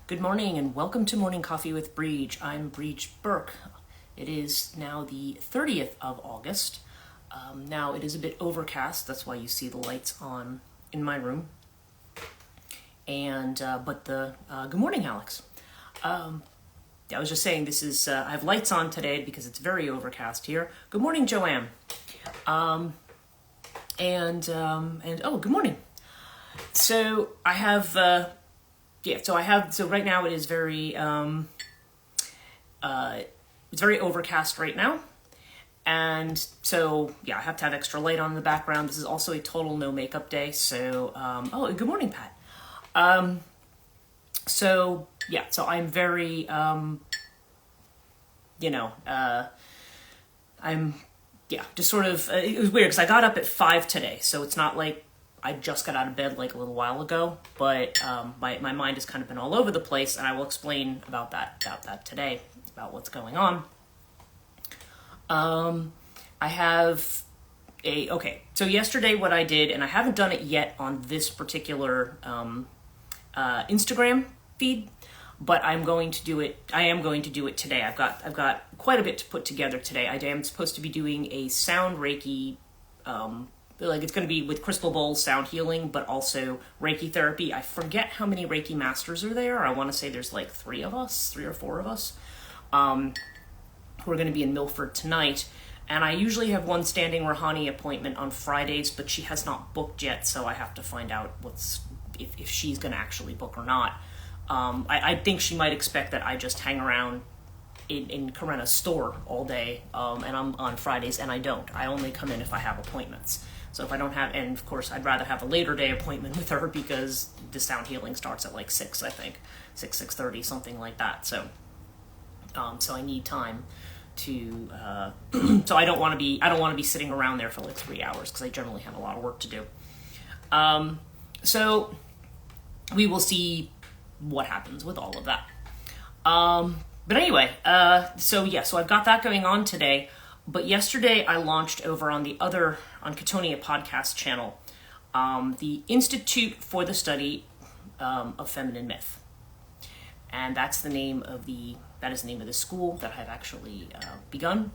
Good morning and welcome to Morning Coffee with Brigid. I'm Brigid Burke. It is now the 30th of August. Now it is a bit overcast, that's why you see the lights on in my room. And good morning, Alex. I was just saying this is I have lights on today because it's very overcast here. Good morning, Joanne. Oh, good morning. So I have so right now it is very it's very overcast right now. And so, I have to have extra light on in the background. This is also a total no makeup day. So, good morning, Pat. So I'm very, just sort of, it was weird because I got up at 5 today. So it's not like I just got out of bed like a little while ago, but my mind has kind of been all over the place, and I will explain about that today, about what's going on. So yesterday what I did, and I haven't done it yet on this particular Instagram feed, but I am going to do it today. I've got quite a bit to put together today. I am supposed to be doing a sound Reiki, it's going to be with crystal bowls, sound healing, but also Reiki therapy. I forget how many Reiki masters are there. I want to say there's like 3 or 4 of us. We're going to be in Milford tonight, and I usually have one standing Rahani appointment on Fridays, but she has not booked yet, so I have to find out if she's going to actually book or not. I think she might expect that I just hang around in Karena's store all day, and I'm on Fridays, and I don't. I only come in if I have appointments. So if I don't have, and of course I'd rather have a later day appointment with her because the sound healing starts at like 6, I think, 6:30, something like that. So I need time to, so I don't want to be sitting around there for like 3 hours because I generally have a lot of work to do. So we will see what happens with all of that. But anyway, so I've got that going on today. But yesterday I launched over on Katonia podcast channel, the Institute for the Study of Feminine Myth. And that's the name of the school that I've actually begun.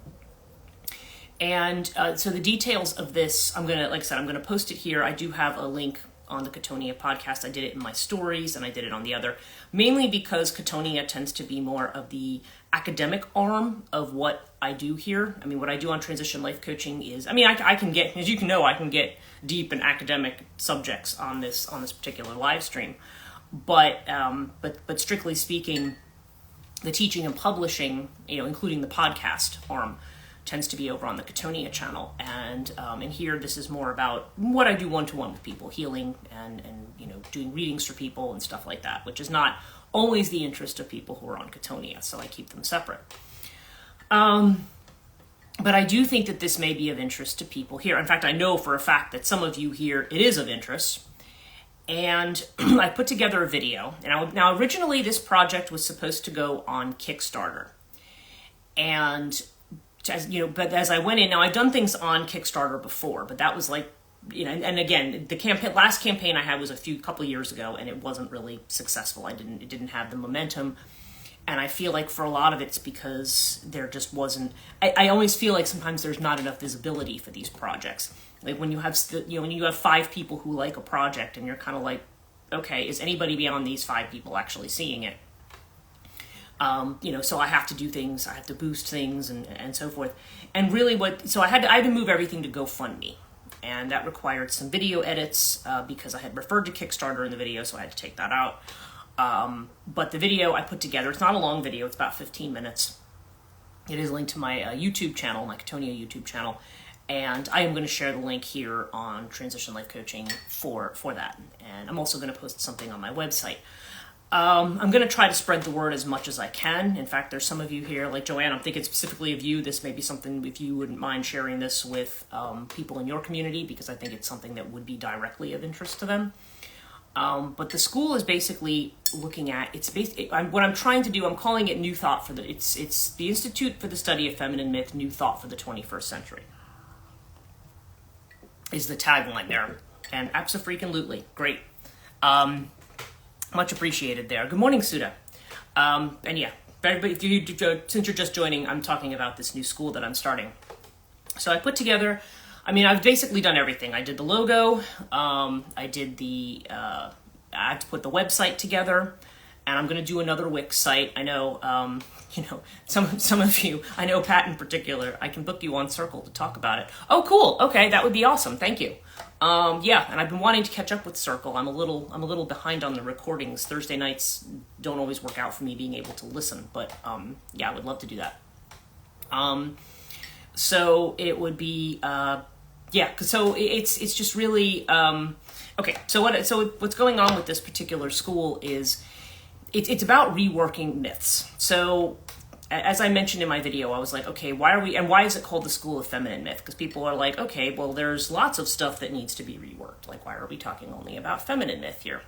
And so the details of this, I'm gonna post it here. I do have a link on the Katonia podcast. I did it in my stories, and I did it on the other, mainly because Katonia tends to be more of the academic arm of what I do here. I mean, what I do on transition life coaching is, I can get, as you can know, I can get deep in academic subjects on this particular live stream, but strictly speaking, the teaching and publishing, including the podcast arm, tends to be over on the Katonia channel, and here this is more about what I do one-to-one with people, healing and doing readings for people and stuff like that, which is not always the interest of people who are on Katonia, so I keep them separate. But I do think that this may be of interest to people here. In fact, I know for a fact that some of you here it is of interest, and I put together a video. Now originally this project was supposed to go on Kickstarter, and but as I went in, now I've done things on Kickstarter before, but that was like, and again, the last campaign I had was a couple years ago, and it wasn't really successful. It didn't have the momentum, and I feel like for a lot of it's because there just wasn't. I always feel like sometimes there's not enough visibility for these projects. Like when you have when you have 5 people who like a project, and you're kind of like, okay, is anybody beyond these 5 people actually seeing it? So I have to do things, I have to boost things and so forth. And really I had to move everything to GoFundMe. And that required some video edits because I had referred to Kickstarter in the video, so I had to take that out. But the video I put together, it's not a long video, it's about 15 minutes. It is linked to my YouTube channel, my Katonia YouTube channel. And I am going to share the link here on Transition Life Coaching for that. And I'm also going to post something on my website. I'm going to try to spread the word as much as I can. In fact, there's some of you here, like Joanne, I'm thinking specifically of you. This may be something, if you wouldn't mind sharing this with people in your community, because I think it's something that would be directly of interest to them. But the school is basically looking at, what I'm trying to do, I'm calling it New Thought it's the Institute for the Study of Feminine Myth, New Thought for the 21st Century, is the tagline there. And abso-freaking-lutely, great. Much appreciated there. Good morning, Suda. And yeah, everybody, since you're just joining, I'm talking about this new school that I'm starting. So I put together, I've basically done everything. I did the logo, I did I had to put the website together, and I'm going to do another Wix site. I know, some of you, I know Pat in particular, I can book you on Circle to talk about it. Oh, cool. Okay, that would be awesome. Thank you. Yeah, and I've been wanting to catch up with Circle. I'm a little behind on the recordings. Thursday nights don't always work out for me being able to listen, but yeah, I would love to do that. So it would be so it's just really okay. So what's going on with this particular school is it's about reworking myths. So as I mentioned in my video, I was like, okay, why is it called the School of Feminine Myth? Because people are like, okay, well, there's lots of stuff that needs to be reworked. Like, why are we talking only about feminine myth here?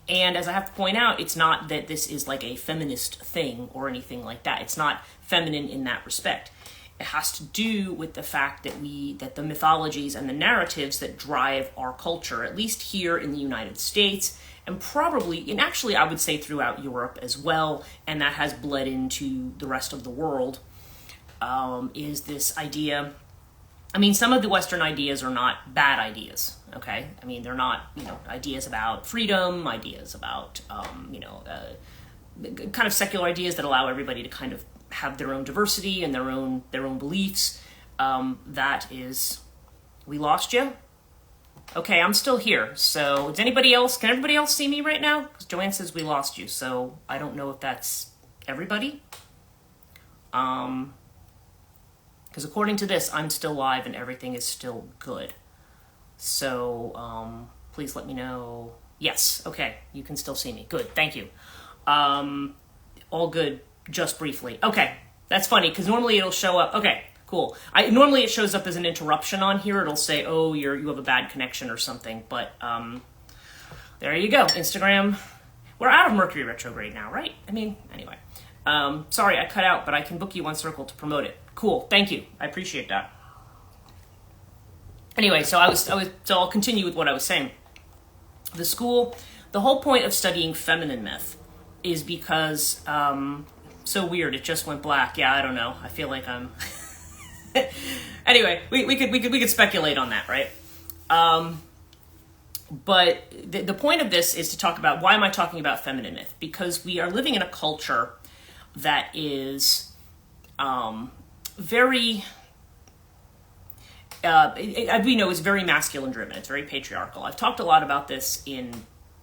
And as I have to point out, it's not that this is like a feminist thing or anything like that. It's not feminine in that respect. It has to do with the fact that the mythologies and the narratives that drive our culture, at least here in the United States, and probably, and actually I would say throughout Europe as well, and that has bled into the rest of the world, is this idea. Some of the Western ideas are not bad ideas, okay? They're not, ideas about freedom, ideas about, kind of secular ideas that allow everybody to kind of have their own diversity and their own beliefs. That is, we lost you? Okay, I'm still here. So can everybody else see me right now? Because Joanne says we lost you, so I don't know if that's everybody. Because according to this, I'm still live and everything is still good. So please let me know. Yes, okay, you can still see me. Good, thank you. All good, just briefly. Okay, that's funny, because normally it'll show up. Okay, cool. Normally it shows up as an interruption on here. It'll say, oh, you have a bad connection or something. But there you go. Instagram. We're out of Mercury retrograde now, right? Anyway. Sorry, I cut out, but I can book you on Circle to promote it. Cool. Thank you. I appreciate that. Anyway, so I'll continue with what I was saying. The whole point of studying feminine myth is because, so weird, it just went black. Yeah, I don't know. I feel like I'm... Anyway, we could speculate on that, right? But the point of this is to talk about, why am I talking about feminine myth? Because we are living in a culture that is very, we know, is very masculine driven. It's very patriarchal. I've talked a lot about this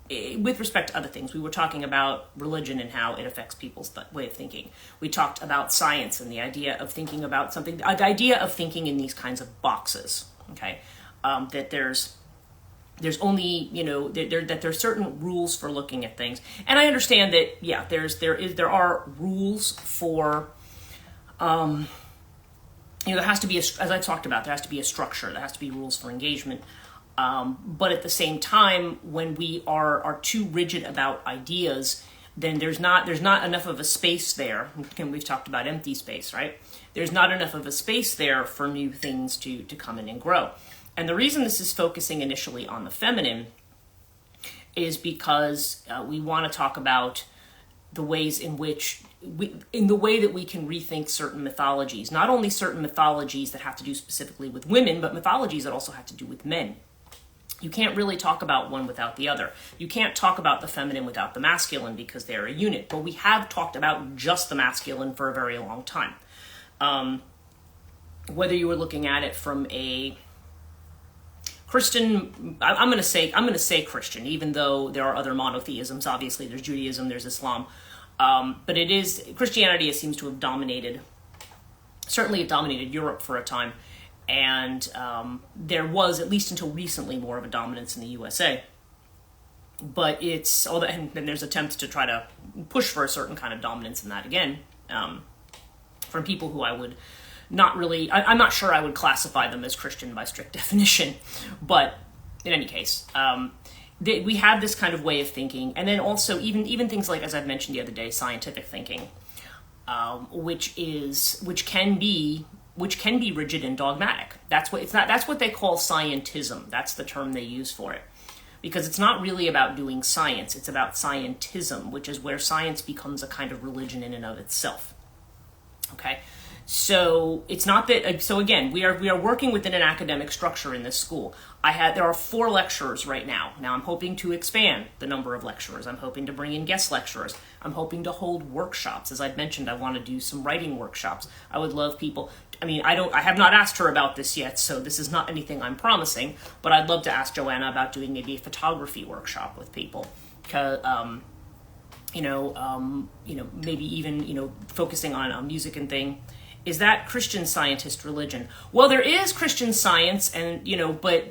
with respect to other things. We were talking about religion and how it affects people's way of thinking. We talked about science and the idea of thinking about something, the idea of thinking in these kinds of boxes, okay? That there's only, that there's certain rules for looking at things. And I understand that, yeah, there are rules for, there has to be, as I talked about, there has to be a structure, there has to be rules for engagement. But at the same time, when we are too rigid about ideas, then there's not enough of a space there. And we've talked about empty space, right? There's not enough of a space there for new things to come in and grow. And the reason this is focusing initially on the feminine is because we want to talk about the ways in which, in the way that we can rethink certain mythologies, not only certain mythologies that have to do specifically with women, but mythologies that also have to do with men. You can't really talk about one without the other. You can't talk about the feminine without the masculine because they're a unit. But we have talked about just the masculine for a very long time. Whether you were looking at it from a Christian, I'm going to say Christian, even though there are other monotheisms. Obviously, there's Judaism, there's Islam, but Christianity seems to have dominated. Certainly, it dominated Europe for a time. And there was, at least until recently, more of a dominance in the USA. But and there's attempts to try to push for a certain kind of dominance in that again, from people who I would not really, I'm not sure I would classify them as Christian by strict definition. But in any case, we have this kind of way of thinking. And then also even things like, as I've mentioned the other day, scientific thinking, which can be rigid and dogmatic. That's what they call scientism. That's the term they use for it. because it's not really about doing science. It's about scientism, which is where science becomes a kind of religion in and of itself. Okay, so it's not that. So again, we are working within an academic structure in this school. There are 4 lecturers right now. Now I'm hoping to expand the number of lecturers. I'm hoping to bring in guest lecturers. I'm hoping to hold workshops. As I've mentioned, I want to do some writing workshops. I would love people. I mean, I have not asked her about this yet, so this is not anything I'm promising. But I'd love to ask Joanna about doing maybe a photography workshop with people. Maybe even focusing on music and thing. Is that Christian Scientist religion? Well, there is Christian Science, and but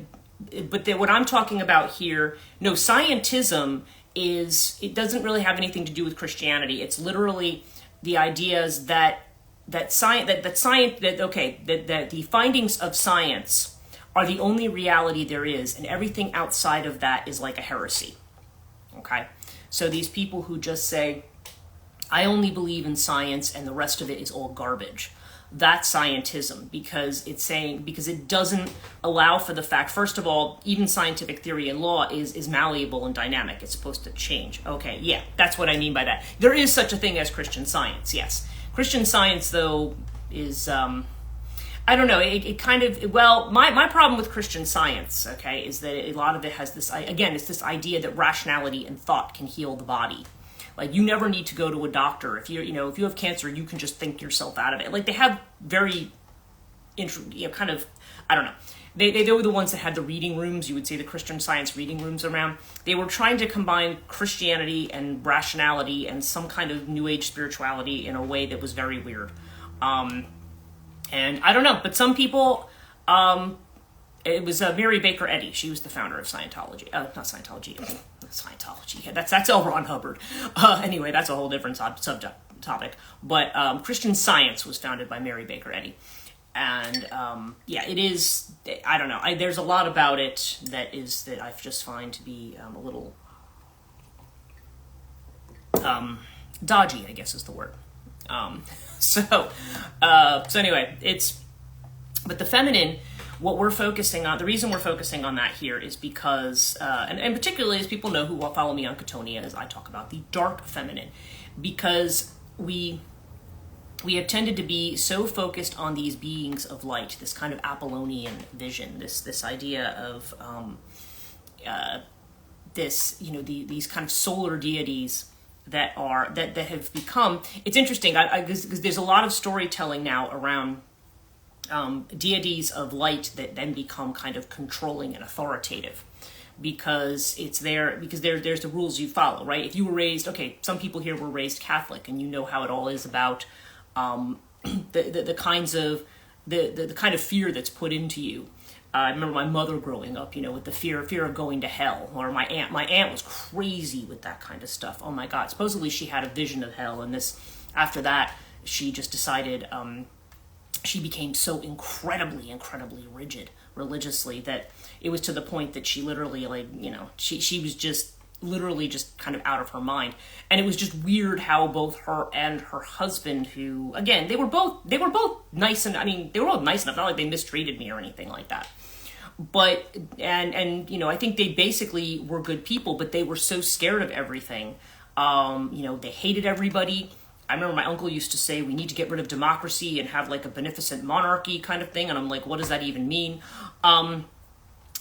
what I'm talking about here, no, scientism it doesn't really have anything to do with Christianity. It's literally the ideas that the findings of science are the only reality there is, and everything outside of that is like a heresy. Okay, so these people who just say, I only believe in science and the rest of it is all garbage. That's scientism, because it doesn't allow for the fact, first of all, even scientific theory and law is malleable and dynamic. It's supposed to change. Okay, yeah, that's what I mean by that. There is such a thing as Christian Science, yes. Christian Science, though, is, I don't know, it kind of, well, my problem with Christian Science, okay, is that a lot of it has this, again, it's this idea that rationality and thought can heal the body. Like, you never need to go to a doctor. If if you have cancer, you can just think yourself out of it. Like, they have very, kind of, I don't know. They were the ones that had the reading rooms. You would say the Christian Science reading rooms around. They were trying to combine Christianity and rationality and some kind of New Age spirituality in a way that was very weird. And I don't know, but some people, it was Mary Baker Eddy. She was the founder of Scientology. Not Scientology. Scientology. Yeah, that's L. Ron Hubbard. Anyway, that's a whole different topic. But Christian Science was founded by Mary Baker Eddy. And it is, I don't know. There's a lot about it that I just find to be a little dodgy, I guess is the word. So anyway, but the feminine, what we're focusing on, the reason we're focusing on that here is because, and particularly as people know who follow me on Katonia, is I talk about the dark feminine, because we have tended to be so focused on these beings of light, this kind of Apollonian vision, this idea of these kind of solar deities that have become. It's interesting because there's a lot of storytelling now around deities of light that then become kind of controlling and authoritative, because there's the rules you follow, right? If you were raised, some people here were raised Catholic, and you know how it all is about the kinds of the kind of fear that's put into you. I remember my mother growing up, with the fear of going to hell, or my aunt. My aunt was crazy with that kind of stuff. Oh my God! Supposedly she had a vision of hell, and after that she just decided. She became so incredibly rigid religiously that it was to the point that she literally, she was just literally just kind of out of her mind. And it was just weird how both her and her husband, who, again, they were both nice, and they were both nice enough, not like they mistreated me or anything like that. But, and I think they basically were good people, but they were so scared of everything. They hated everybody. I remember my uncle used to say, we need to get rid of democracy and have like a beneficent monarchy kind of thing. And I'm like, what does that even mean?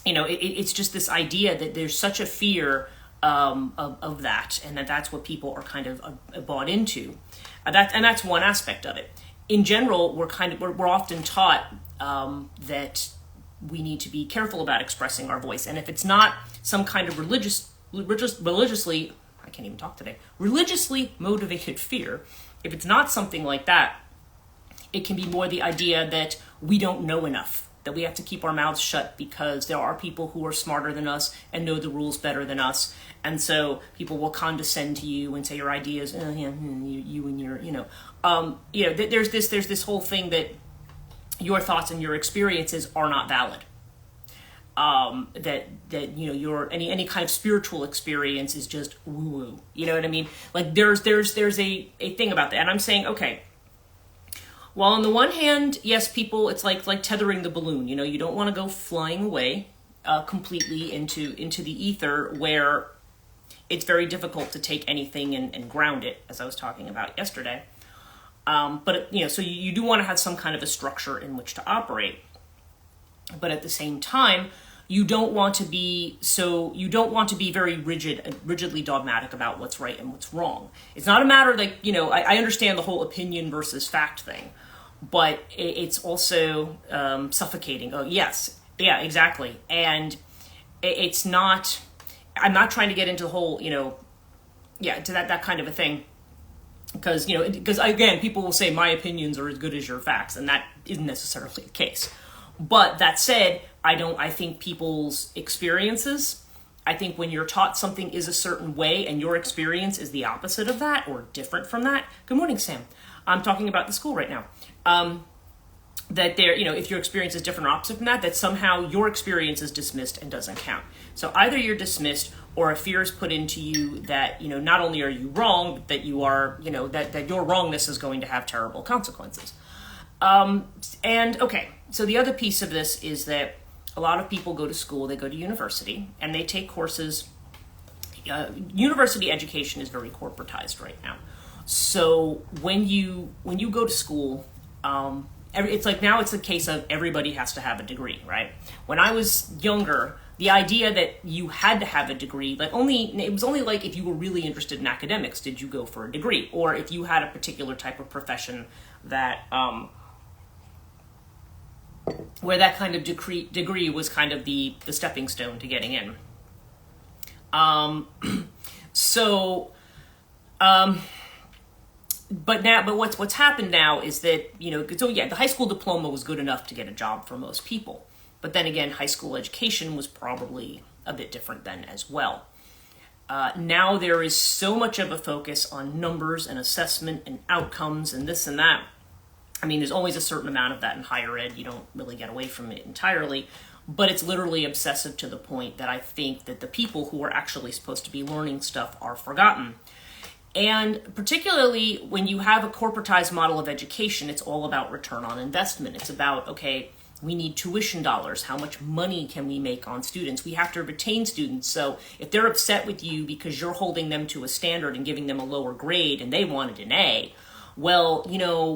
It's just this idea that there's such a fear of that, and that's what people are kind of bought into. That's one aspect of it. In general, we're often taught that we need to be careful about expressing our voice. And if it's not some kind of religiously, I can't even talk today, religiously motivated fear, if it's not something like that, it can be more the idea that we don't know enough, that we have to keep our mouths shut because there are people who are smarter than us and know the rules better than us. And so people will condescend to you and say your ideas, you and your, there's this whole thing that your thoughts and your experiences are not valid. Your any kind of spiritual experience is just woo-woo. You know what I mean? Like there's a thing about that. And I'm saying, okay, while on the one hand, yes, people, it's like tethering the balloon. You don't want to go flying away. completely into the ether, where it's very difficult to take anything and ground it, as I was talking about yesterday. But so you do want to have some kind of a structure in which to operate. But at the same time, you don't want to be very rigidly dogmatic about what's right and what's wrong. It's not a matter like, I understand the whole opinion versus fact thing, but it's also suffocating. Oh, yes. Yeah, exactly. And it's not, I'm not trying to get into the whole, to that kind of a thing. Because again, people will say my opinions are as good as your facts, and that isn't necessarily the case. But that said, I think people's experiences, I think when you're taught something is a certain way and your experience is the opposite of that or different from that. Good morning, Sam. I'm talking about the school right now. That if your experience is different or opposite from that somehow your experience is dismissed and doesn't count. So either you're dismissed or a fear is put into you that, not only are you wrong, but that you are, that your wrongness is going to have terrible consequences. So the other piece of this is that a lot of people go to school, they go to university, and they take courses. University education is very corporatized right now. So when you go to school, it's like now it's a case of everybody has to have a degree, right? When I was younger, the idea that you had to have a degree, it was only like if you were really interested in academics, did you go for a degree? Or if you had a particular type of profession that, where that kind of degree was kind of the stepping stone to getting in. But what's happened now is that, the high school diploma was good enough to get a job for most people. But then again, high school education was probably a bit different then as well. Now there is so much of a focus on numbers and assessment and outcomes and this and that. I mean, there's always a certain amount of that in higher ed. You don't really get away from it entirely. But it's literally obsessive to the point that I think that the people who are actually supposed to be learning stuff are forgotten. And particularly when you have a corporatized model of education, it's all about return on investment. It's about, okay, we need tuition dollars. How much money can we make on students? We have to retain students. So if they're upset with you because you're holding them to a standard and giving them a lower grade and they wanted an A, well,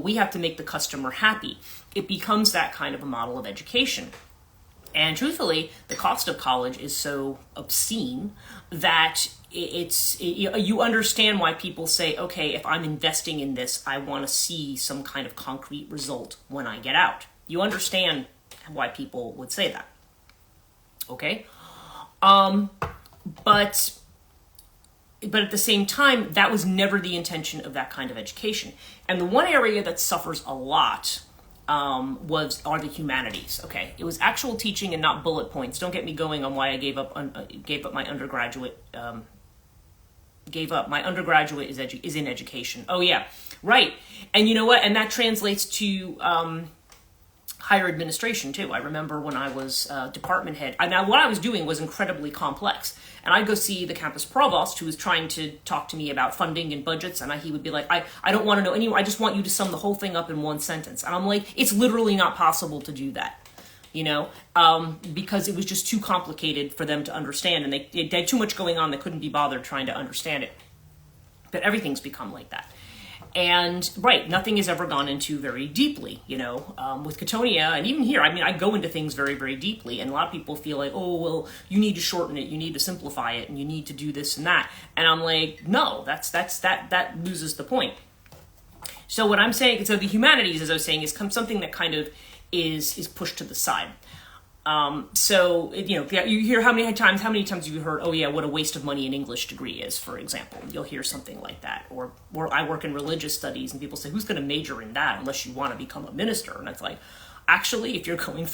we have to make the customer happy. It becomes that kind of a model of education. And truthfully, the cost of college is so obscene that you understand why people say, okay, if I'm investing in this, I want to see some kind of concrete result when I get out. You understand why people would say that. Okay? But at the same time, that was never the intention of that kind of education. And the one area that suffers a lot are the humanities. Okay, it was actual teaching and not bullet points. Don't get me going on why I gave up my undergraduate. My undergraduate is in education. Oh yeah, right. And you know what? And that translates to higher administration too. I remember when I was department head. Now what I was doing was incredibly complex, and I'd go see the campus provost who was trying to talk to me about funding and budgets, and he would be like, I don't want to know anymore. I just want you to sum the whole thing up in one sentence. And I'm like, it's literally not possible to do that, because it was just too complicated for them to understand, and they had too much going on. They couldn't be bothered trying to understand it. But everything's become like that. And right, nothing has ever gone into very deeply, with Cattonia, and even here, I go into things very, very deeply, and a lot of people feel like, oh, well, you need to shorten it, you need to simplify it, and you need to do this and that. And I'm like, no, that loses the point. So what I'm saying, so the humanities, as I was saying, is something that kind of is pushed to the side. You hear how many times have you heard, oh yeah, what a waste of money an English degree is, for example. You'll hear something like that. Or I work in religious studies and people say, who's going to major in that unless you want to become a minister? And it's like, actually, if you're going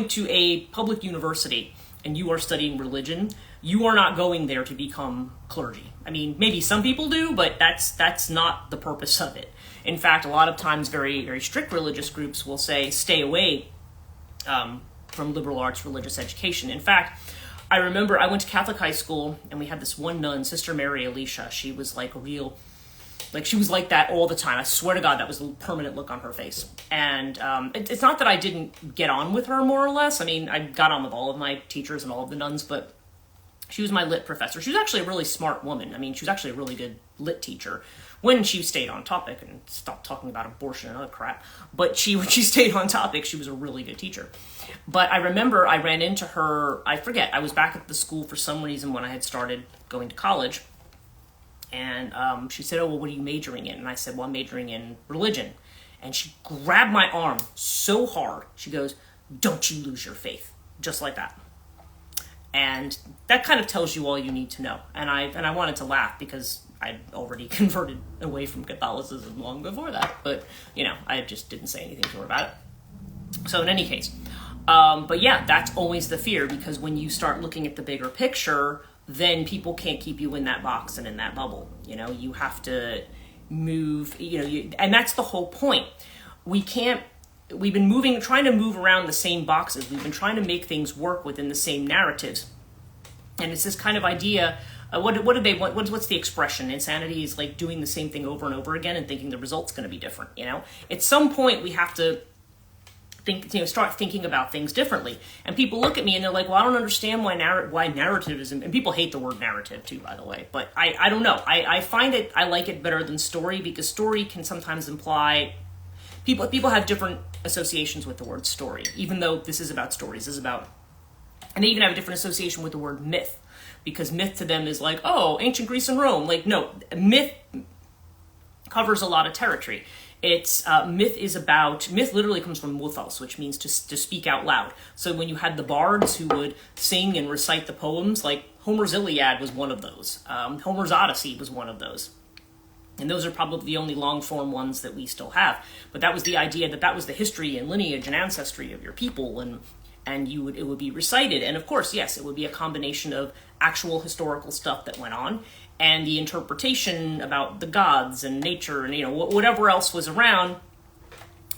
to a public university and you are studying religion, you are not going there to become clergy. I mean, maybe some people do, but that's not the purpose of it. In fact, a lot of times very, very strict religious groups will say, stay away from liberal arts religious education. In fact, I remember I went to Catholic high school and we had this one nun, Sister Mary Alicia. She was like a real Like, she was like that all the time. I swear to God, that was a permanent look on her face. And it's not that I didn't get on with her, more or less. I mean, I got on with all of my teachers and all of the nuns, but she was my lit professor. She was actually a really smart woman. I mean, she was actually a really good lit teacher when she stayed on topic and stopped talking about abortion and other crap. But when she stayed on topic, she was a really good teacher. But I remember I ran into her, I forget, I was back at the school for some reason when I had started going to college. And she said, oh, well, what are you majoring in? And I said, well, I'm majoring in religion. And she grabbed my arm so hard. She goes, don't you lose your faith. Just like that. And that kind of tells you all you need to know. And I wanted to laugh because I'd already converted away from Catholicism long before that. But, I just didn't say anything to her about it. So in any case, but yeah, that's always the fear, because when you start looking at the bigger picture, then people can't keep you in that box and in that bubble. You have to move, and that's the whole point. We've been trying to move around the same boxes. We've been trying to make things work within the same narratives. And it's this kind of idea, what do they want? What's the expression? Insanity is like doing the same thing over and over again and thinking the result's going to be different, At some point we have to start thinking about things differently. And people look at me and they're like, well, I don't understand why narrative is, and people hate the word narrative too, by the way, but I don't know. I find it, I like it better than story, because story can sometimes imply, people have different associations with the word story, even though this is about stories, and they even have a different association with the word myth, because myth to them is like, oh, ancient Greece and Rome. Like, no, myth covers a lot of territory. It's myth literally comes from muthos, which means to speak out loud. So when you had the bards who would sing and recite the poems, like Homer's Iliad was one of those. Homer's Odyssey was one of those. And those are probably the only long form ones that we still have. But that was the idea that was the history and lineage and ancestry of your people, and it would be recited. And of course, yes, it would be a combination of actual historical stuff that went on and the interpretation about the gods and nature and whatever else was around,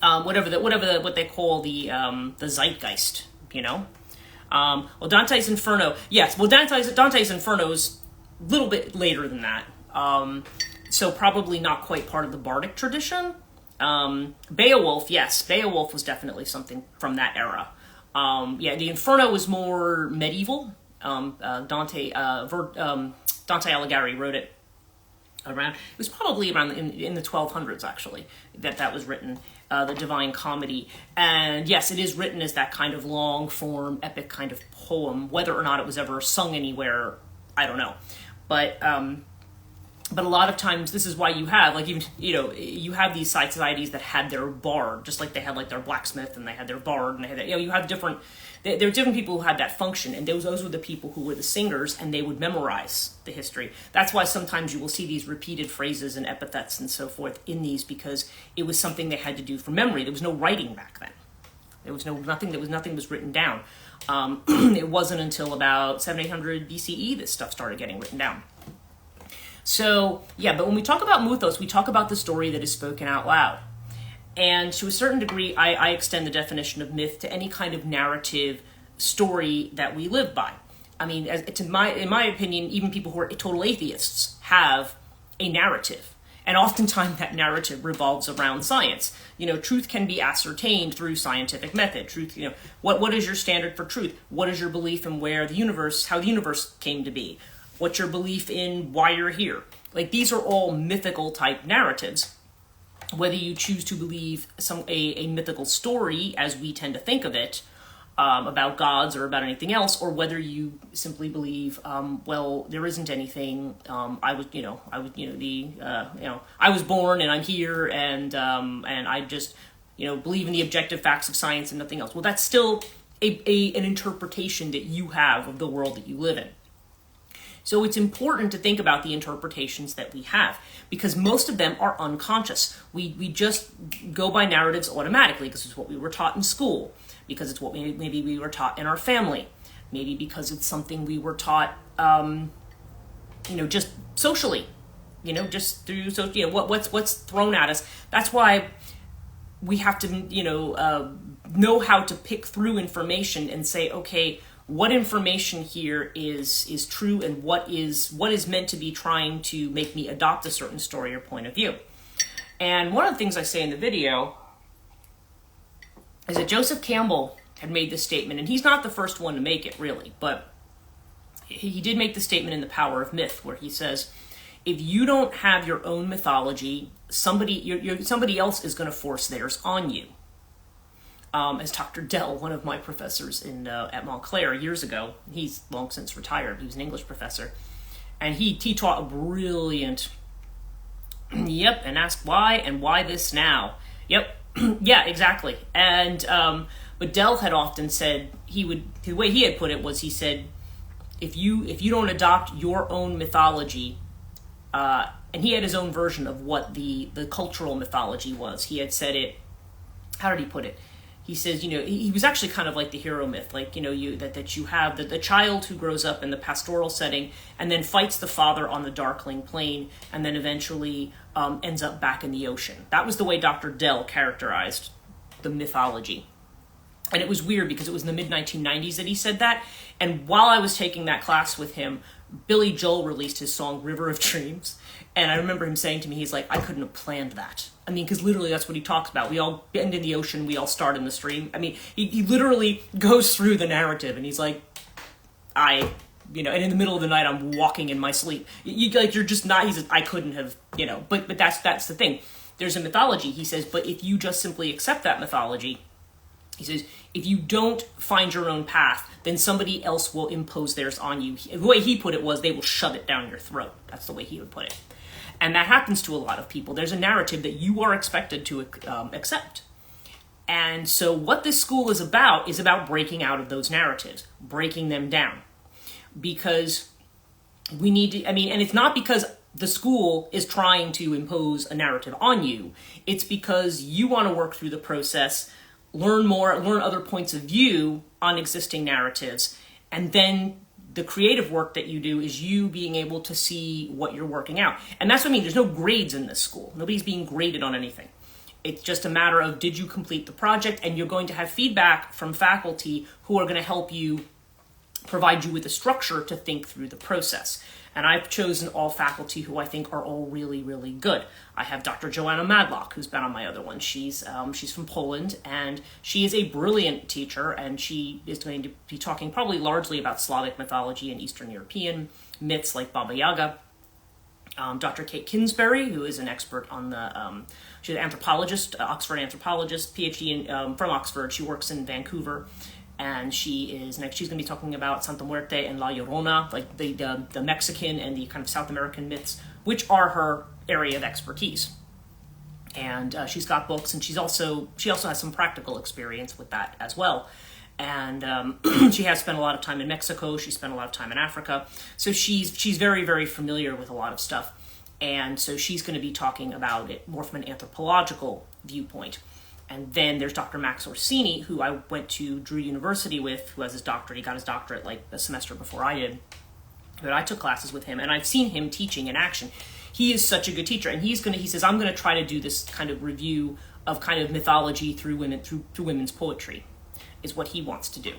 what they call the zeitgeist, Well, Dante's Inferno, yes. Well, Dante's Inferno's a little bit later than that, so probably not quite part of the bardic tradition. Beowulf, yes, Beowulf was definitely something from that era. The Inferno was more medieval. Dante Alighieri wrote it around, it was probably around in the 1200s, actually, that was written, the Divine Comedy. And yes, it is written as that kind of long form, epic kind of poem. Whether or not it was ever sung anywhere, I don't know. But a lot of times, this is why you have, like, even, you have these societies that had their bard, just like they had, like, their blacksmith, and they had their bard, and they had, you have there are different people who had that function, and those were the people who were the singers, and they would memorize the history. That's why sometimes you will see these repeated phrases and epithets and so forth in these, because it was something they had to do for memory. There was no writing back then. There was nothing was written down. It wasn't until about 700-800 BCE that stuff started getting written down. So, yeah, but when we talk about mythos, we talk about the story that is spoken out loud. And to a certain degree, I extend the definition of myth to any kind of narrative story that we live by. I mean, in my opinion, even people who are total atheists have a narrative. And oftentimes that narrative revolves around science. Truth can be ascertained through scientific method. Truth, what is your standard for truth? What is your belief in how the universe came to be? What's your belief in why you're here? Like, these are all mythical type narratives. Whether you choose to believe a mythical story, as we tend to think of it, about gods or about anything else, or whether you simply believe, well, there isn't anything. I was born and I'm here, and I just, believe in the objective facts of science and nothing else. Well, that's still an interpretation that you have of the world that you live in. So it's important to think about the interpretations that we have, because most of them are unconscious. We just go by narratives automatically because it's what we were taught in school, because it's what maybe we were taught in our family, maybe because it's something we were taught, just socially, just through what's thrown at us. That's why we have to, know how to pick through information and say, okay, what information here is true and what is meant to be trying to make me adopt a certain story or point of view. And one of the things I say in the video is that Joseph Campbell had made this statement, and he's not the first one to make it, really, but he did make the statement in The Power of Myth, where he says, if you don't have your own mythology, somebody else is going to force theirs on you. As Dr. Dell, one of my professors at Montclair years ago, he's long since retired, he was an English professor, and he taught a brilliant, yep, and asked why, and why this now? Yep, yeah, exactly. And but Dell had often said, the way he had put it was, he said, if you don't adopt your own mythology, and he had his own version of what the cultural mythology was. He had said it, how did he put it? He says, he was actually kind of like the hero myth, like, that you have the child who grows up in the pastoral setting and then fights the father on the darkling plain and then eventually ends up back in the ocean. That was the way Dr. Dell characterized the mythology. And it was weird because it was in the mid-1990s that he said that. And while I was taking that class with him, Billy Joel released his song River of Dreams. And I remember him saying to me, he's like, I couldn't have planned that. I mean, because literally that's what he talks about. We all end in the ocean, we all start in the stream. I mean, he literally goes through the narrative and he's like, and in the middle of the night I'm walking in my sleep. You're just not, he says, I couldn't have, but that's the thing. There's a mythology, he says, but if you just simply accept that mythology, he says, if you don't find your own path, then somebody else will impose theirs on you. The way he put it was, they will shove it down your throat. That's the way he would put it. And that happens to a lot of people. There's a narrative that you are expected to accept. And so what this school is about breaking out of those narratives, breaking them down. Because we need to, and it's not because the school is trying to impose a narrative on you. It's because you want to work through the process, learn other points of view on existing narratives, and then the creative work that you do is you being able to see what you're working out. And that's what I mean, there's no grades in this school. Nobody's being graded on anything. It's just a matter of, did you complete the project? And you're going to have feedback from faculty who are going to help you, provide you with a structure to think through the process. And I've chosen all faculty who I think are all really, really good. I have Dr. Joanna Madlock, who's been on my other one. She's from Poland, and she is a brilliant teacher, and she is going to be talking probably largely about Slavic mythology and Eastern European myths like Baba Yaga. Dr. Kate Kinsbury, who is an expert on she's an anthropologist, Oxford anthropologist, PhD from Oxford. She works in Vancouver. And she's going to be talking about Santa Muerte and La Llorona, like the Mexican and the kind of South American myths, which are her area of expertise. And she's got books, and she also has some practical experience with that as well. And she has spent a lot of time in Mexico. She spent a lot of time in Africa. So she's very, very familiar with a lot of stuff. And so she's going to be talking about it more from an anthropological viewpoint. And then there's Dr. Max Orsini, who I went to Drew University with, who has his doctorate. He got his doctorate like a semester before I did. But I took classes with him, and I've seen him teaching in action. He is such a good teacher, and he says, I'm going to try to do this kind of review of kind of mythology through women's poetry, is what he wants to do.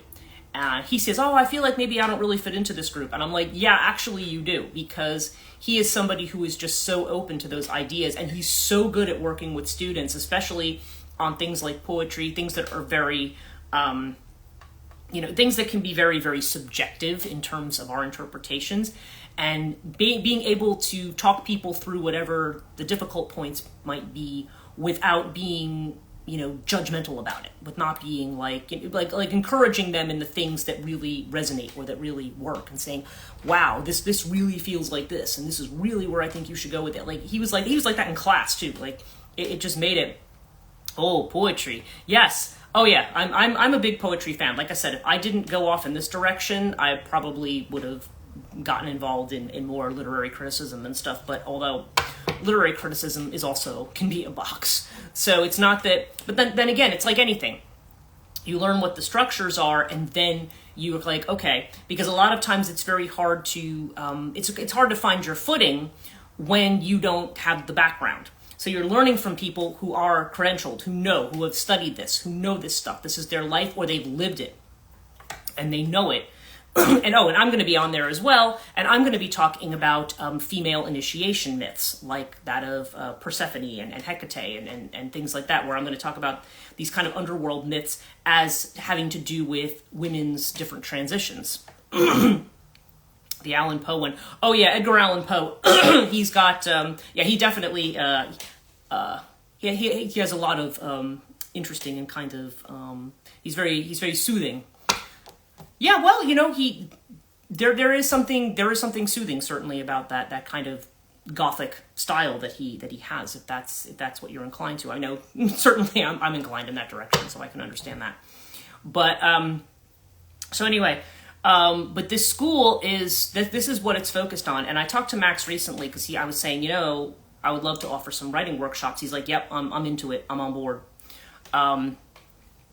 He says, I feel like maybe I don't really fit into this group. And I'm like, yeah, actually you do, because he is somebody who is just so open to those ideas, and he's so good at working with students, especially on things like poetry, things that are very, things that can be very, very subjective in terms of our interpretations, and being able to talk people through whatever the difficult points might be without being, judgmental about it, with not being like encouraging them in the things that really resonate or that really work, and saying, wow, this really feels like this, and this is really where I think you should go with it. Like he was like that in class too. Like it just made it. Oh, poetry. Yes. Oh yeah. I'm a big poetry fan. Like I said, if I didn't go off in this direction, I probably would have gotten involved in more literary criticism and stuff. But although literary criticism can be a box. So it's not that, but then again, it's like anything. You learn what the structures are, and then you're like, okay, because a lot of times it's very hard to, it's hard to find your footing when you don't have the background. So you're learning from people who are credentialed, who have studied this, who know this stuff. This is their life, or they've lived it, and they know it. and I'm going to be on there as well, and I'm going to be talking about female initiation myths, like that of Persephone and Hecate and things like that, where I'm going to talk about these kind of underworld myths as having to do with women's different transitions. The Allan Poe one. Oh yeah, Edgar Allan Poe. He's got, he definitely, he has a lot of interesting and kind of, he's very soothing. Yeah, well, there is something soothing certainly about that kind of gothic style that he has, if that's what you're inclined to. I know certainly I'm inclined in that direction, so I can understand that. But so anyway, but this school this is what it's focused on. And I talked to Max recently because I was saying, I would love to offer some writing workshops. He's like, yep, I'm into it. I'm on board.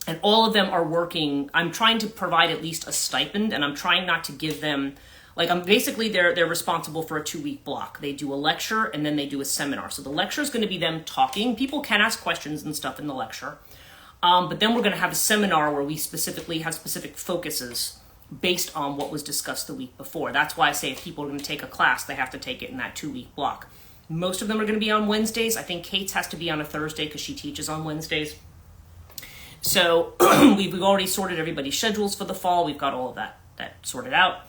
And all of them are working. I'm trying to provide at least a stipend, and I'm trying not to give them, they're responsible for a 2-week block. They do a lecture and then they do a seminar. So the lecture is going to be them talking. People can ask questions and stuff in the lecture. But then we're going to have a seminar where we specifically have specific focuses based on what was discussed the week before. That's why I say if people are going to take a class, they have to take it in that 2-week block. Most of them are going to be on Wednesdays. I think Kate's has to be on a Thursday because she teaches on Wednesdays. So we've already sorted everybody's schedules for the fall. We've got all of that sorted out.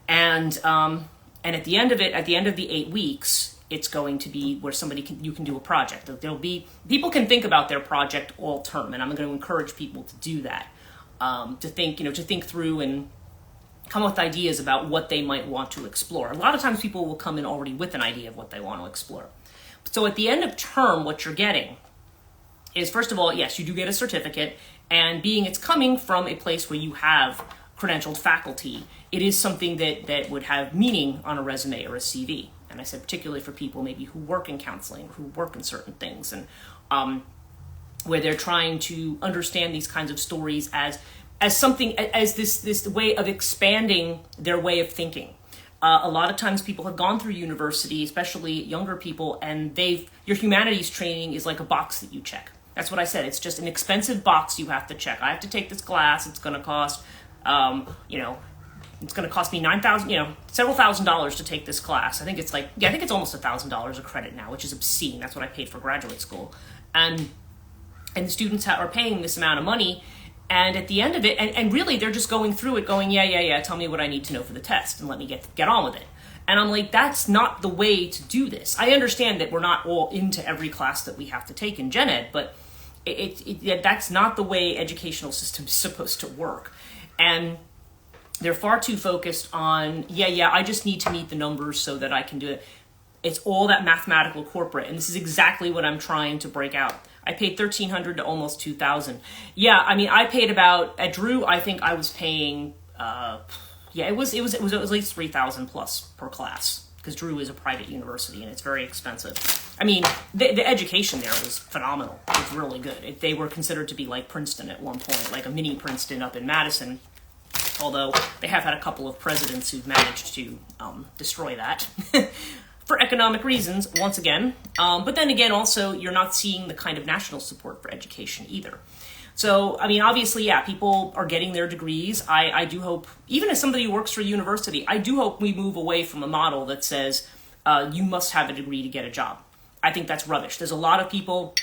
And at the end of it, at the end of the 8 weeks, it's going to be where you can do a project. There'll be, people can think about their project all term, and I'm going to encourage people to do that. To think through and come up with ideas about what they might want to explore. A lot of times people will come in already with an idea of what they want to explore. So at the end of term, what you're getting is, first of all, yes, you do get a certificate, and being it's coming from a place where you have credentialed faculty, it is something that would have meaning on a resume or a CV. And I said particularly for people maybe who work in counseling, who work in certain things, and where they're trying to understand these kinds of stories as something, as this way of expanding their way of thinking. A lot of times people have gone through university, especially younger people, and your humanities training is like a box that you check. That's what I said. It's just an expensive box you have to check. I have to take this class. It's going to cost, it's going to cost me $9,000, several $1,000s to take this class. I think it's almost $1,000 a credit now, which is obscene. That's what I paid for graduate school. And the students are paying this amount of money. And at the end of it, and really they're just going through it going, yeah, tell me what I need to know for the test and let me get on with it. And I'm like, that's not the way to do this. I understand that we're not all into every class that we have to take in Gen Ed, but that's not the way educational system is supposed to work. And they're far too focused on, I just need to meet the numbers so that I can do it. It's all that mathematical corporate, and this is exactly what I'm trying to break out. I paid $1,300 to almost $2,000. Yeah, I mean, I paid about at Drew. I think I was paying. It was at least $3,000 plus per class because Drew is a private university and it's very expensive. I mean, the education there was phenomenal. It was really good. They were considered to be like Princeton at one point, like a mini Princeton up in Madison. Although they have had a couple of presidents who've managed to destroy that. For economic reasons, once again. But then again, also, you're not seeing the kind of national support for education either. So, I mean, obviously, people are getting their degrees. I do hope, even as somebody who works for a university, I do hope we move away from a model that says you must have a degree to get a job. I think that's rubbish. There's a lot of people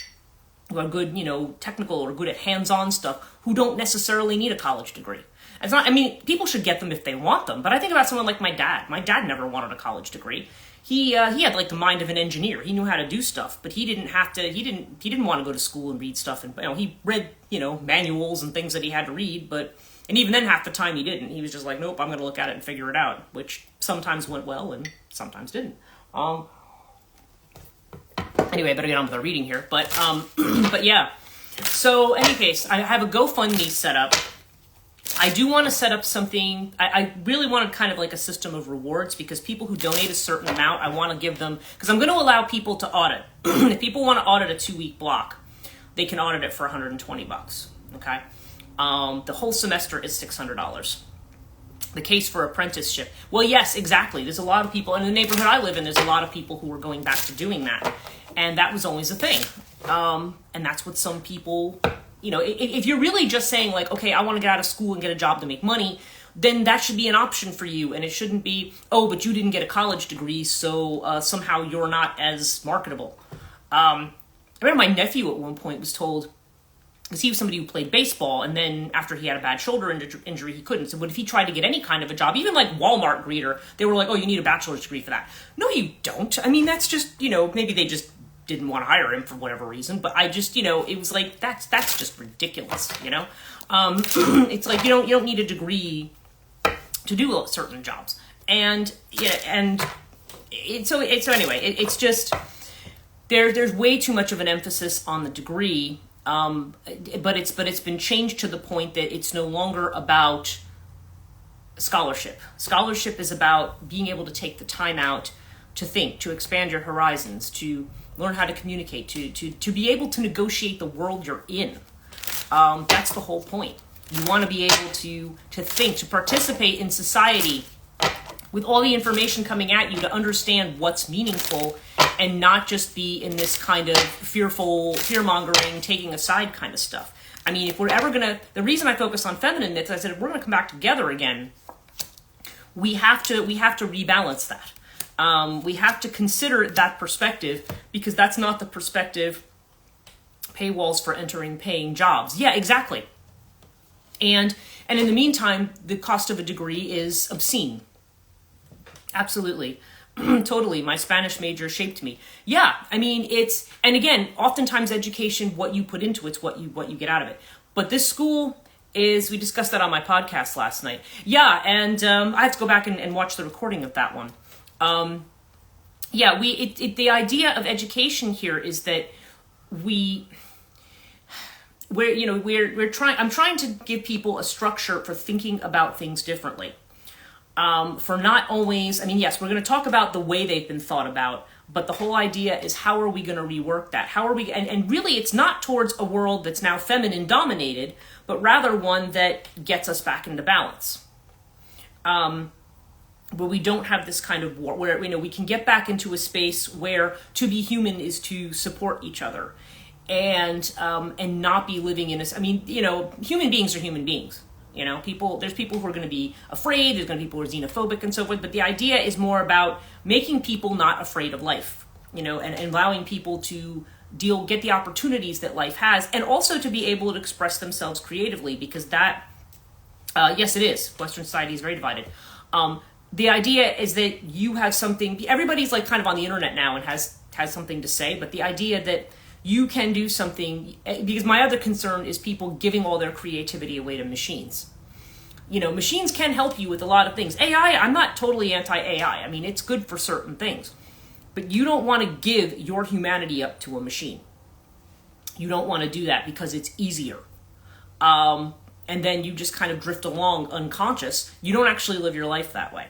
who are good, technical or good at hands-on stuff who don't necessarily need a college degree. It's not, I mean, people should get them if they want them. But I think about someone like my dad. My dad never wanted a college degree. He had like the mind of an engineer. He knew how to do stuff, but he didn't have to. He didn't want to go to school and read stuff. And he read manuals and things that he had to read. And even then, half the time he didn't. He was just like, nope, I'm going to look at it and figure it out. Which sometimes went well and sometimes didn't. Anyway, I better get on with our reading here. But yeah. So, in any case, I have a GoFundMe set up. I do want to set up something. I really want kind of like a system of rewards because people who donate a certain amount, I want to give them, because I'm going to allow people to audit. If people want to audit a 2-week block, they can audit it for $120. Okay, the whole semester is $600. The case for apprenticeship. Well, yes, exactly. There's a lot of people in the neighborhood I live in. There's a lot of people who are going back to doing that, and that was always a thing. And that's what some people. If you're really just saying like, okay, I want to get out of school and get a job to make money, then that should be an option for you. And it shouldn't be, oh, but you didn't get a college degree, so somehow you're not as marketable. I remember my nephew at one point was told, because he was somebody who played baseball, and then after he had a bad shoulder injury, he couldn't. So what if he tried to get any kind of a job, even like Walmart greeter, they were like, oh, you need a bachelor's degree for that. No, you don't. I mean, that's just, maybe they just didn't want to hire him for whatever reason, but I just, it was like, that's just ridiculous, It's like, you don't need a degree to do certain jobs. And, so anyway, it's just, there's way too much of an emphasis on the degree. But it's been changed to the point that it's no longer about scholarship. Scholarship is about being able to take the time out to think, to expand your horizons, to learn how to communicate, to be able to negotiate the world you're in. That's the whole point. You want to be able to think, to participate in society with all the information coming at you, to understand what's meaningful and not just be in this kind of fear-mongering, taking a side kind of stuff. I mean, if we're ever the reason I focus on feminine myths, I said, if we're going to come back together again, we have to rebalance that. We have to consider that perspective, because that's not the perspective, paywalls for entering paying jobs. Yeah, exactly. And in the meantime, the cost of a degree is obscene. Absolutely. Totally. My Spanish major shaped me. Yeah. I mean, and again, oftentimes education, what you put into it's what you get out of it. But this school we discussed that on my podcast last night. Yeah. And, I have to go back and watch the recording of that one. The idea of education here is that I'm trying to give people a structure for thinking about things differently. For not always, yes, we're going to talk about the way they've been thought about, but the whole idea is, how are we going to rework that? How are we, and really it's not towards a world that's now feminine dominated, but rather one that gets us back into balance. Where we don't have this kind of war, where, we can get back into a space where to be human is to support each other and not be living in human beings are human beings. There's people who are going to be afraid, there's going to be people who are xenophobic and so forth, but the idea is more about making people not afraid of life, and allowing people to get the opportunities that life has, and also to be able to express themselves creatively, because that, yes, it is. Western society is very divided. The idea is that you have something, everybody's like kind of on the internet now and has something to say, but the idea that you can do something, because my other concern is people giving all their creativity away to machines. Machines can help you with a lot of things. AI, I'm not totally anti-AI. It's good for certain things. But you don't want to give your humanity up to a machine. You don't want to do that because it's easier. And then you just kind of drift along unconscious. You don't actually live your life that way.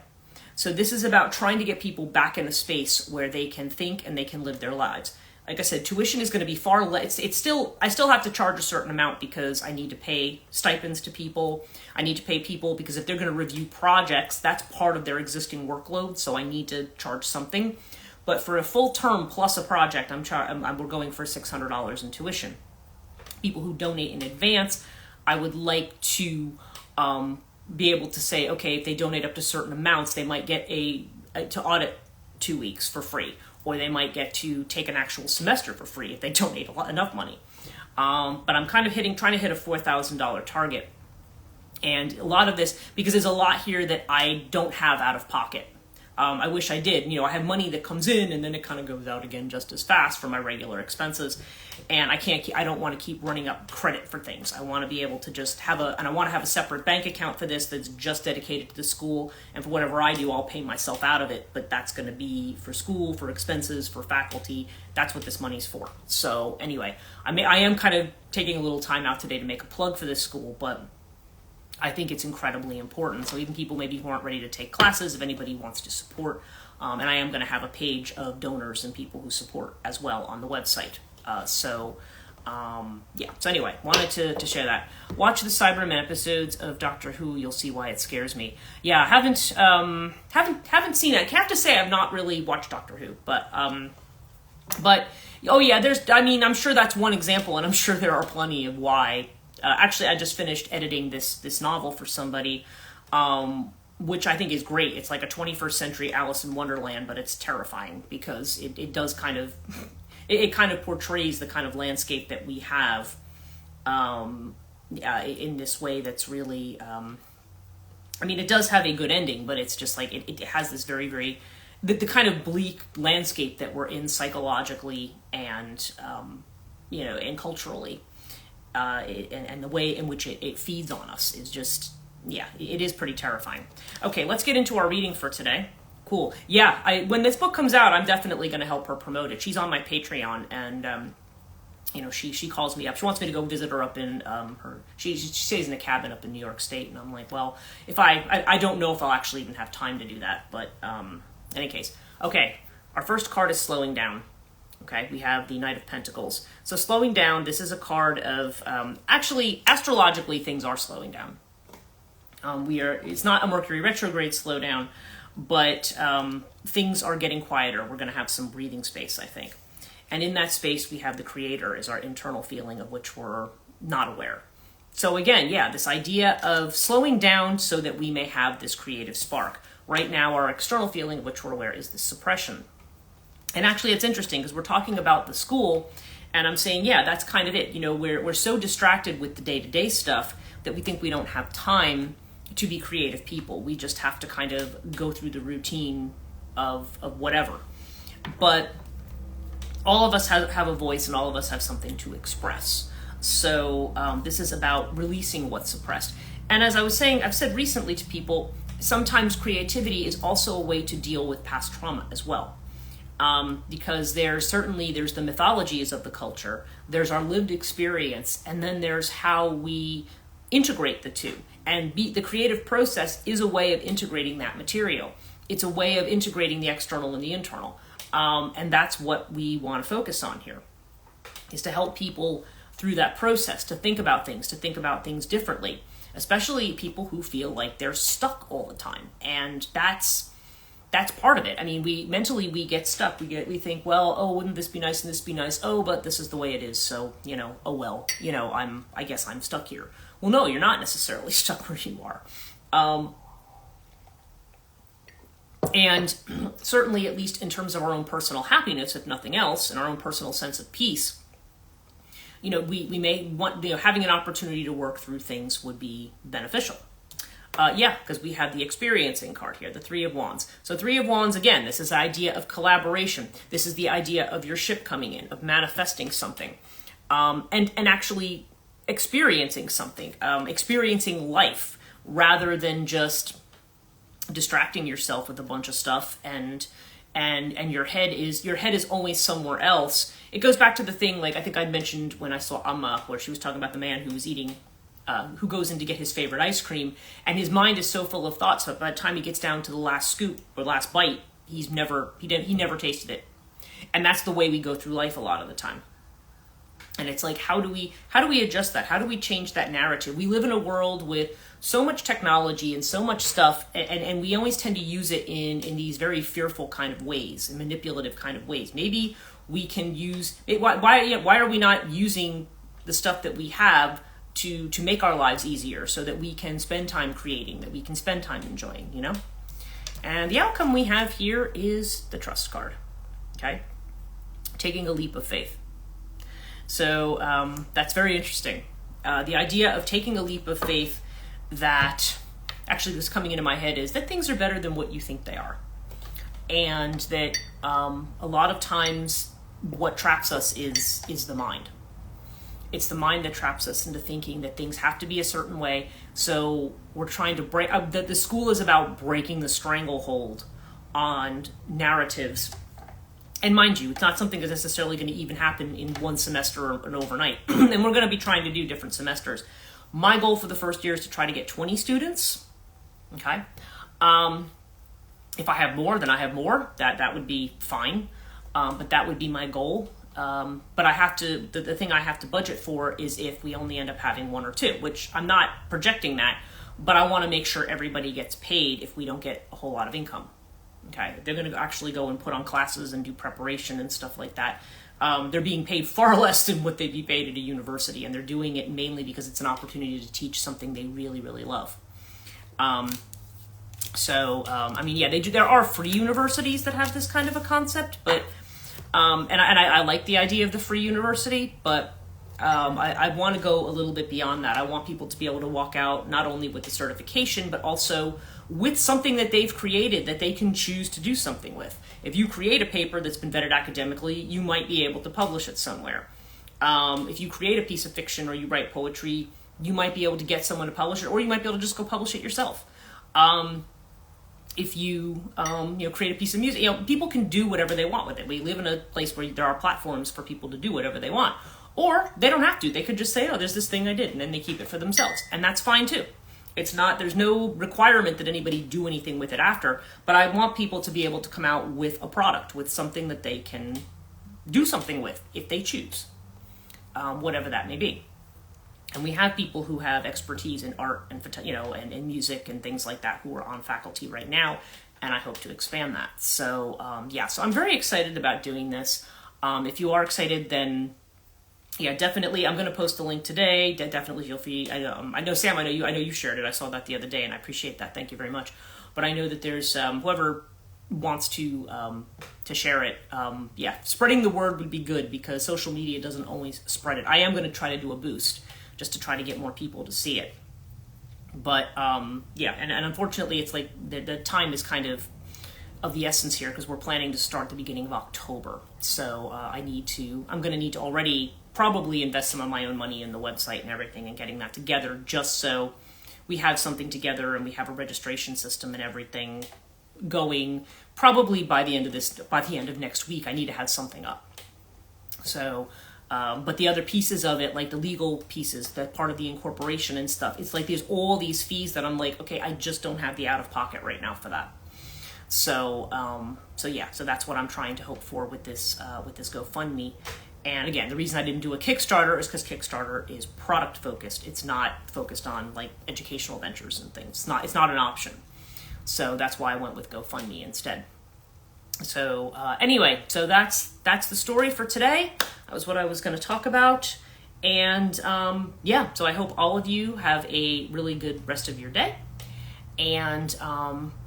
So this is about trying to get people back in a space where they can think and they can live their lives. Like I said, tuition is going to be far less. I still have to charge a certain amount because I need to pay stipends to people. I need to pay people because if they're going to review projects, that's part of their existing workload. So I need to charge something. But for a full term plus a project, we're going for $600 in tuition. People who donate in advance, I would like to be able to say, okay, if they donate up to certain amounts, they might get to audit 2 weeks for free. Or they might get to take an actual semester for free if they donate enough money. But I'm kind of trying to hit a $4,000 target. And a lot of this, because there's a lot here that I don't have out of pocket. I wish I did. I have money that comes in and then it kind of goes out again just as fast for my regular expenses. And I don't want to keep running up credit for things. I want to be able to just and I want to have a separate bank account for this that's just dedicated to the school. And for whatever I do, I'll pay myself out of it. But that's going to be for school, for expenses, for faculty. That's what this money's for. So anyway, I am kind of taking a little time out today to make a plug for this school, but I think it's incredibly important. So even people maybe who aren't ready to take classes, if anybody wants to support, and I am going to have a page of donors and people who support as well on the website. So anyway, wanted to share that. Watch the Cybermen episodes of Doctor Who. You'll see why it scares me. Yeah, haven't seen it. I have to say I've not really watched Doctor Who, but oh yeah, I'm sure that's one example, and I'm sure there are plenty of why. Actually, I just finished editing this novel for somebody, which I think is great. It's like a 21st century Alice in Wonderland, but it's terrifying because it does kind of, it kind of portrays the kind of landscape that we have in this way that's really, I mean, it does have a good ending, but it's just like, it has this very, very, the kind of bleak landscape that we're in psychologically and, and culturally, and the way in which it feeds on us is just, yeah, it is pretty terrifying. Okay, let's get into our reading for today. Cool. Yeah, when this book comes out, I'm definitely going to help her promote it. She's on my Patreon, and she calls me up. She wants me to go visit her up in she stays in a cabin up in New York State, and I'm like, well, if I don't know if I'll actually even have time to do that, but in any case. Okay, our first card is slowing down. Okay, we have the Knight of Pentacles. So slowing down, this is a card of, actually, astrologically, things are slowing down. It's not a Mercury retrograde slowdown, but things are getting quieter. We're going to have some breathing space, I think. And in that space, we have the Creator as our internal feeling of which we're not aware. So again, yeah, this idea of slowing down so that we may have this creative spark. Right now, our external feeling of which we're aware is this suppression. And actually, it's interesting because we're talking about the school, and I'm saying, yeah, that's kind of it. We're so distracted with the day-to-day stuff that we think we don't have time to be creative people. We just have to kind of go through the routine of whatever. But all of us have a voice, and all of us have something to express. So this is about releasing what's suppressed. And as I was saying, I've said recently to people, sometimes creativity is also a way to deal with past trauma as well. Because there's the mythologies of the culture, there's our lived experience, and then there's how we integrate the two. And the creative process is a way of integrating that material. It's a way of integrating the external and the internal. And that's what we want to focus on here, is to help people through that process, to think about things differently, especially people who feel like they're stuck all the time. And that's part of it. I mean, we get stuck. We think, well, oh, wouldn't this be nice and this be nice? Oh, but this is the way it is. So, oh well, I guess I'm stuck here. Well, no, you're not necessarily stuck where you are. And certainly, at least in terms of our own personal happiness, if nothing else, and our own personal sense of peace, we may want, having an opportunity to work through things would be beneficial. Because we have the experiencing card here, the Three of Wands. So Three of Wands, again, this is the idea of collaboration. This is the idea of your ship coming in, of manifesting something, and actually experiencing something, experiencing life, rather than just distracting yourself with a bunch of stuff and your head is always somewhere else. It goes back to the thing, like I think I'd mentioned when I saw Amma, where she was talking about the man who was eating, who goes in to get his favorite ice cream, and his mind is so full of thoughts, but by the time he gets down to the last scoop or last bite, he never tasted it. And that's the way we go through life a lot of the time. And it's like, how do we adjust that? How do we change that narrative? We live in a world with so much technology and so much stuff, and we always tend to use it in these very fearful kind of ways, and manipulative kind of ways. Maybe we can use it. Why are we not using the stuff that we have to make our lives easier, so that we can spend time creating, that we can spend time enjoying, And the outcome we have here is the Trust card. Okay, taking a leap of faith. So that's very interesting. The idea of taking a leap of faith that actually was coming into my head is that things are better than what you think they are. And that a lot of times what traps us is the mind. It's the mind that traps us into thinking that things have to be a certain way. So we're trying to break, the school is about breaking the stranglehold on narratives. And mind you, it's not something that's necessarily going to even happen in one semester or an overnight. And we're going to be trying to do different semesters. My goal for the first year is to try to get 20 students. Okay. If I have more, then I have more. That would be fine. But that would be my goal. But I have to, the thing I have to budget for is if we only end up having one or two, which I'm not projecting that, but I want to make sure everybody gets paid if we don't get a whole lot of income. Okay, they're going to actually go and put on classes and do preparation and stuff like that. They're being paid far less than what they'd be paid at a university, and they're doing it mainly because it's an opportunity to teach something they really, really love. I mean, yeah, they do. There are free universities that have this kind of a concept, but I like the idea of the free university, but I want to go a little bit beyond that. I want people to be able to walk out not only with the certification, but also with something that they've created that they can choose to do something with. If you create a paper that's been vetted academically, you might be able to publish it somewhere. If you create a piece of fiction or you write poetry, you might be able to get someone to publish it, or you might be able to just go publish it yourself. If you, create a piece of music, people can do whatever they want with it. We live in a place where there are platforms for people to do whatever they want. Or they don't have to. They could just say, oh, there's this thing I did, and then they keep it for themselves. And that's fine too. There's no requirement that anybody do anything with it after, but I want people to be able to come out with a product, with something that they can do something with if they choose, whatever that may be. And we have people who have expertise in art and and music and things like that who are on faculty right now, and I hope to expand that. So so I'm very excited about doing this. If you are excited, then yeah, definitely. I'm going to post a link today. Definitely feel free. I know Sam. I know you shared it. I saw that the other day, and I appreciate that. Thank you very much. But I know that there's whoever wants to share it. Spreading the word would be good because social media doesn't always spread it. I am going to try to do a boost just to try to get more people to see it. But and unfortunately, it's like the time is kind of the essence here because we're planning to start the beginning of October. So I'm going to need to already probably invest some of my own money in the website and everything and getting that together just so we have something together and we have a registration system and everything going. Probably by the end of next week, I need to have something up. So, but the other pieces of it, like the legal pieces, that part of the incorporation and stuff, it's like there's all these fees that I'm like, okay, I just don't have the out of pocket right now for that. So that's what I'm trying to hope for with this GoFundMe. And again, the reason I didn't do a Kickstarter is because Kickstarter is product focused. It's not focused on like educational ventures and things. It's not an option. So that's why I went with GoFundMe instead. So anyway, so that's the story for today. That was what I was going to talk about. And so I hope all of you have a really good rest of your day. And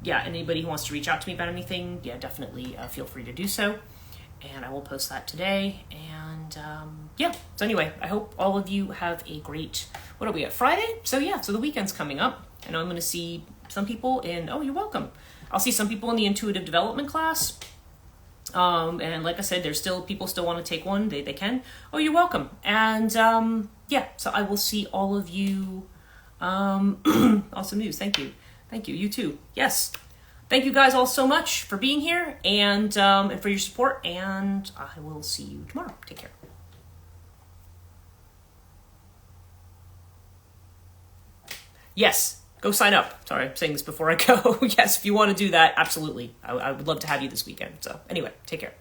anybody who wants to reach out to me about anything, definitely feel free to do so. And I will post that today. And so anyway, I hope all of you have a great, what are we at, Friday? So the weekend's coming up. And I'm going to see some people you're welcome. I'll see some people in the intuitive development class. And like I said, people still want to take one. They can. Oh, you're welcome. And so I will see all of you. Awesome news. Thank you. Thank you. You too. Yes. Thank you guys all so much for being here and for your support. And I will see you tomorrow. Take care. Yes. Go sign up. Sorry, I'm saying this before I go. Yes, if you want to do that, absolutely. I would love to have you this weekend. So anyway, take care.